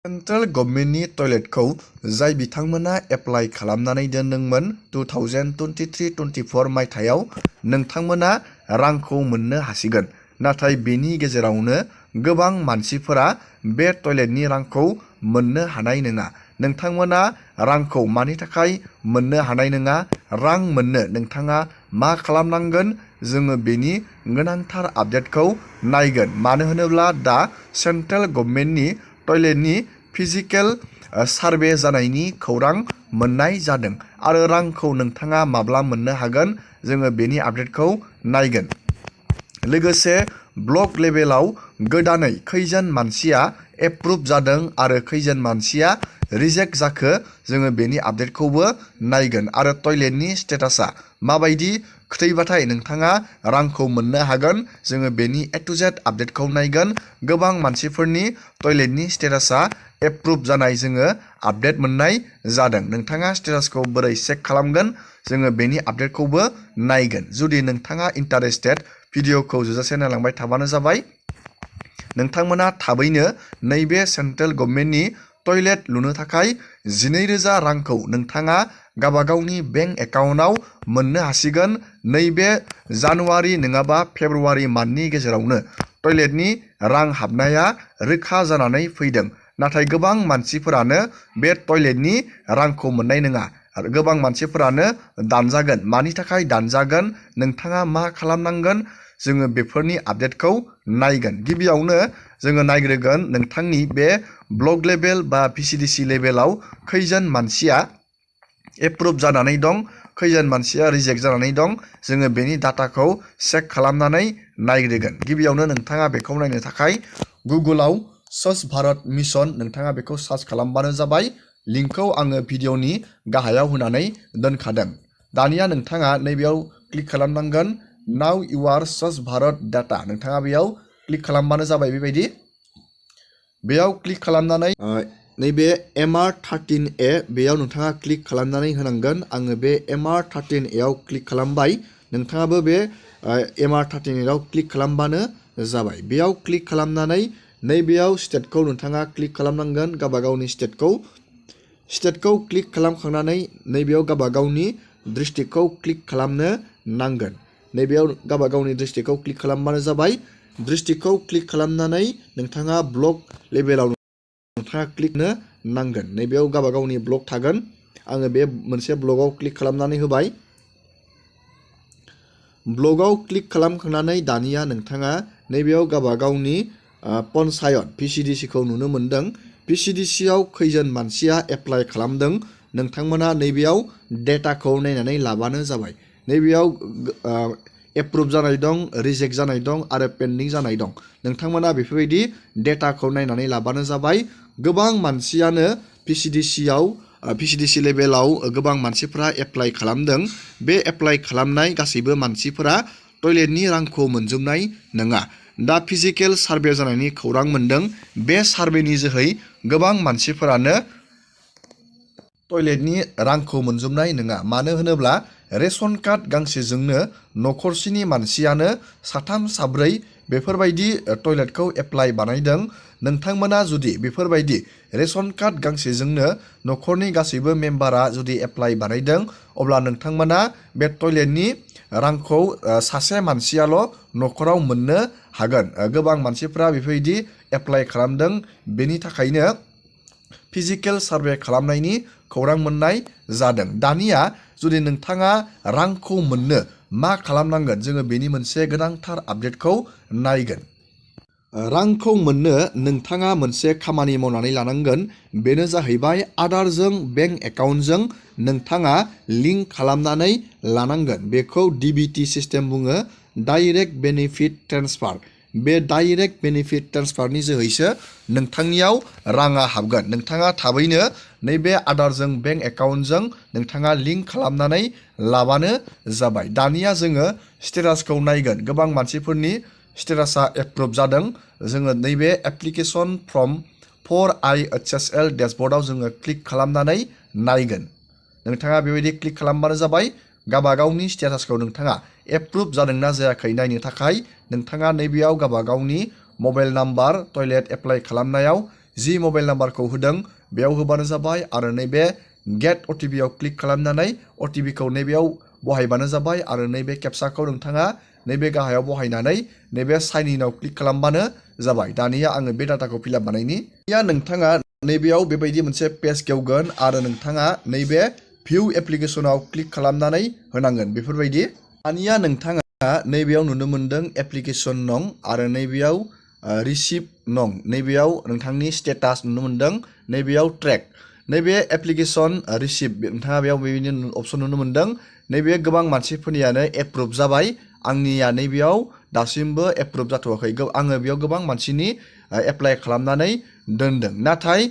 Central गभर्नमेन्टनि टयलेटखौ जाय बिथांमोना एप्लाइ खालामनानै दोनदोंमोन 2023-24 मायथाइयाव नोंथांमोना रांखौ मोननो हासिगोन। नाथाय बेनि गेजेरावनो गोबां मानसिफोरा बे टयलेटनि रांखौ मोननो हानाय नङा। नोंथांमोना रांखौ मानि थाखाय मोननो हानाय नङा? रां मोननो नोंथाङा मा खालामनांगोन? जोङो बेनि गोनांथार आपडेटखौ नायगोन। मानो होनोब्ला दा सेन्ट्रेल गभर्नमेन्टनि टयलेटनि फिजिकेल सार्भे जानायनि खौरां मोननाय जादों आरो रांखौ नोंथाङा माब्ला मोननो हागोन जोङो बेनि आपडेटखौ नायगोन। लोगोसे ब्लक लेभेलाव गोदानै खैजोन मानसिया एप्रुभ जादों आरो खैजोन मानसिया रिजेक्ट जाखो जोङो बेनि आपडेटखौबो नायगोन आरो टयलेटनि स्टेटासा माबायदि खैबाथाय नोंथाङा रांखौ मोननो हागोन जोङो बेनि A to Z आपडेटखौ नायगोन। गोबां मानसिफोरनि टयलेटनि स्टेटासा एप्रुभ जानाय जोङो आपडेट मोननाय जादों। नोंथाङा स्टेटासखौ बोरै चेक खालामगोन जोङो बेनि आपडेटखौबो नायगोन। जुदि नोंथाङा इन्टारेस्टेड भिडिअखौ जोजासे नायलांबाय थाबानो जाबाय। नोंथांमोना थाबैनो नैबे सेन्ट्रेल गभर्नमेन्टनि टयलेट लुनो थाखाय 12,000 रांखौ नोंथाङा गावबागावनि बेंक एकाउन्टआव मोननो हासिगोन। नैबे जानुवारि नङाबा फेब्रुवारि मान्थनि गेजेरावनो टयलेटनि रां हाबनाया रोखा जानानै फैदों। नाथाय गोबां मानसिफोरानो बे टयलेटनि रांखौ मोननाय नङा आरो गोबां मानसिफोरानो दानजागोन। मानि थाखाय दानजागोन? नोंथाङा मा खालामनांगोन? जोङो बेफोरनि आपडेटखौ नायगोन। गिबियावनो जोङो नायग्रोगोन नोंथांनि बे ब्लक लेभेल बा VCDC लेभेलाव खैजोन मानसिया एप्रुभ जानानै दं, खैजोन मानसिया रिजेक्ट जानानै दं जोङो बेनि डाटाखौ चेक खालामनानै नायग्रोगोन। गिबियावनो नोंथाङा बेखौ नायनो थाखाय गुगोलाव स्वच्छ भारत मिशन नोंथाङा बेखौ सार्च खालामबानो जाबाय। लिंकखौ आङो भिडिअनि गाहायाव होनानै दोनखादों। दानिया नोंथाङा नैबेयाव क्लिक खालामनांगोन नाउ इउआर स्वच्छ भारत डाटा नोंथाङा बेयाव क्लिक खालामबानो जाबाय। बेबायदि बेयाव क्लिक खालामनानै नैबे MR13A बेयाव नोंथाङा क्लिक खालामनानै होनांगोन। आङो बे MR13A आव क्लिक खालामबाय। नोंथाङाबो बे MR13A आव क्लिक खालामबानो जाबाय। बेयाव क्लिक खालामनानै नैबेयाव स्टेटखौ नोंथाङा क्लिक खालामनांगोन गावबागावनि स्टेटखौ क्लिक खालामखांनानै नैबेयाव गावबागावनि डिस्ट्रिक्टखौ क्लिक खालामनो नांगोन। नैबेयाव गावबागावनि डिस्ट्रिक्टखौ क्लिक खालामबानो जाबाय। डिस्ट्रिक्टखौ क्लिक खालामनानै नोंथाङा ब्लक लेभेलाव नोंथाङा क्लिकनो नांगोन। नैबेयाव गावबागावनि ब्लक थागोन। आङो बे मोनसे ब्लकआव क्लिक खालामनानै होबाय। ब्लकआव क्लिक खालामखांनानै दानिया नोंथाङा नैबेयाव गावबागावनि पन्सायत VCDCखौ नुनो मोनदों। VCDCआव खैजोन मानसिया एप्लाइ खालामदों नोंथांमोना नैबेयाव डेटाखौ नायनानै लाबानो जाबाय। नैबेयाव एप्रुभ जानाय दं, रिजेक्ट जानाय दं आरो पेन्डिं जानाय दं। नोंथांमोना बेफोरबायदि डेटाखौ नायनानै लाबानो जाबाय। गोबां मानसियानो VCDC लेभेलाव गोबां मानसिफोरा एप्लाइ खालामदों। बे एप्लाइ खालामनाय गासैबो मानसिफोरा टयलेटनि रांखौ मोनजोबनाय नङा। दा फिजिकेल सार्भे जानायनि खौरां मोनदों। बे सार्भेनि जोहै गोबां मानसिफोरानो टयलेटनि रांखौ मोनजोबनाय नङा। मानो होनोब्ला रेशन कार्ड गांसेजोंनो न'खरसेनि मानसियानो साथाम साब्रै बेफोरबायदि टयलेटखौ एप्लाइ बानायदों। नोंथांमोना जुदि बेफोरबायदि रेशन कार्ड गांसेजोंनो न'खरनि गासैबो मेम्बारा जुदि एप्लाइ बानायदों अब्ला नोंथांमोना बे टयलेटनि रांखौ सासे मानसियाल' न'खराव मोननो हागोन। गोबां मानसिफ्रा बेफोरबायदि एप्लाइ खालामदों। बेनि थाखायनो फिजिकेल सार्भे खालामनायनि खौरां मोननाय जादों। दानिया जुदि नोंथाङा रांखौ मोननो मा खालामनांगोन जोङो बेनि मोनसे गोनांथार आपडेटखौ नायगोन। रांखौ मोननो नोंथाङा मोनसे खामानि मावनानै लानांगोन। बेनो जाहैबाय आधारजों बेंक एकाउन्टजों नोंथाङा लिंक खालामनानै लानांगोन। बेखौ DBT सिस्टेम बुङो, डाइरेक्ट बेनिफिट ट्रेन्सफार। बे डाइरेक्ट बेनिफिट ट्रेन्सफारनि जोहैसो नोंथांनियाव राङा हाबगोन। नोंथाङा थाबैनो नैबे आधारजों बेंक एकाउन्टजों नोंथाङा लिंक खालामनानै लाबानो जाबाय। दानिया जोङो स्टेटासखौ नायगोन। गोबां मानसिफोरनि स्टेटासा एप्रुभ जादों। जोङो नैबे एप्लिकेसन फर्म 4I HSL डेशबर्डआव जोङो क्लिक खालामनानै नायगोन। नोंथाङा बेबायदि क्लिक खालामबानो जाबाय। गावबागावनि स्टेटासखौ नोंथाङा एप्रुभ जादोंना जायाखै नायनो थाखाय नोंथाङा नैबेयाव गावबागावनि मबाइल नाम्बार टयलेट एप्लाइ खालामनायाव जि मबाइल नाम्बारखौ होदों बेयाव होबानो जाबाय आरो नैबे गेट OTP आव क्लिक खालामनानै OTP खौ नैबेयाव बहायबानो जाबाय आरो नैबे केपसाखौ नोंथाङा नैबे गाहायाव बहायनानै नैबे साइन इनआव क्लिक खालामबानो जाबाय। दानिया आङो बे डाटाखौ फिलआप बानायनि। दानिया नोंथाङा नैबेयाव बेबायदि मोनसे पेज गेवगोन आरो नोंथाङा नैबे भिउ एप्लिकेसनाव क्लिक खालामनानै होनांगोन बेफोरबायदि। दानिया नोंथाङा नैबेयाव नुनो मोनदों एप्लिकेसन नं आरो नैबेयाव रिसिभ नं, नैबेयाव नोंथांनि स्टेटास नुनो मोनदों, नैबेयाव ट्रेक। नैबे एप्लिकेसन रिसिभ नोंथाङा बेयाव बेबायदिनो अपसन नुनो मोनदों। नैबे गोबां मानसिफोरनियानो एप्रुभ जाबाय, आंनिया नैबेयाव दासिमबो एप्रुभ जाथ'वाखै। आङो बेयाव गोबां मानसिनि एप्लाइ खालामनानै दोनदों। नाथाय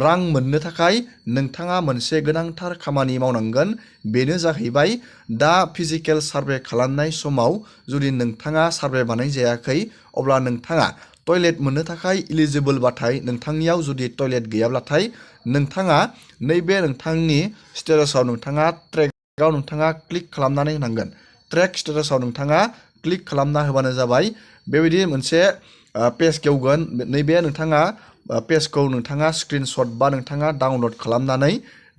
रां मोननो थाखाय नोंथाङा मोनसे गोनांथार खामानि मावनांगोन, बेनो जाहैबाय दा फिजिकेल सार्भे खालामनाय समाव जुदि नोंथाङा सार्भे बानायजायाखै अब्ला नोंथाङा टयलेट मोननो थाखाय इलिजिबोल बाथाय, नोंथांनियाव जुदि टयलेट गैयाब्लाथाय नोंथाङा नैबे नोंथांनि स्टेटासाव नोंथाङा ट्रेकआव नोंथाङा क्लिक खालामनानै होनांगोन। ट्रेक स्टेटासाव नोंथाङा क्लिक खालामना होबानो जाबाय। बेबायदि मोनसे पेज गेवगोन। नैबे नोंथाङा पेजखौ नोंथाङा स्क्रिनशट बा नोंथाङा डाउनलड खालामनानै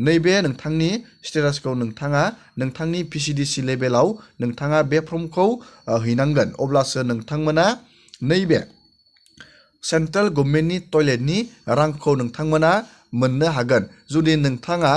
नैबे नोंथांनि स्टेटासखौ नोंथाङा नोंथांनि PCDC लेभेलाव नोंथाङा बे फर्मखौ हैनांगोन। अब्लासो नोंथांमोना नैबे सेन्ट्रेल गभर्नमेन्टनि टयलेटनि रांखौ नोंथांमोना मोननो हागोन। जुदि नोंथाङा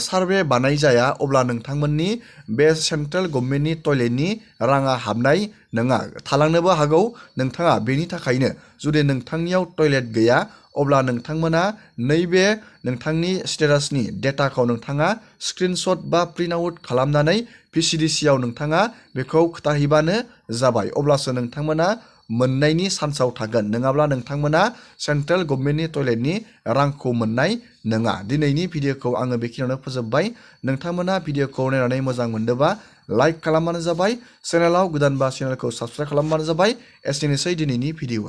सार्भे बानायजाया अब्ला नोंथांमोननि बे सेन्ट्रेल गभर्नमेन्टनि टयलेटनि राङा हाबनाय नङा, थालांनोबो हागौ। नोंथाङा बेनि थाखायनो जुदि नोंथांनियाव टयलेट गैया अब्ला नोंथांमोना नैबे नोंथांनि स्टेटासनि डेटाखौ नोंथाङा स्क्रिनशट बा प्रिन्ट आउट खालामनानै PCDC आव नोंथाङा बेखौ खोथाहैबानो जाबाय। अब्लासो नोंथांमोना मोननायनि चान्सआव थागोन, नङाब्ला नोंथांमोना सेन्ट्रेल गभर्नमेन्टनि टयलेटनि रांखौ मोननाय नङा। दिनैनि भिडिअखौ आङो बेखिनियावनो फोजोबबाय। नोंथांमोना भिडिअखौ नायनानै मोजां मोनदोंबा लाइक खालामबानो जाबाय, चेनेलाव गोदानबा चेनेलखौ साबस्क्राइब खालामबानो जाबाय। एसेनोसै दिनैनि भिडिअ।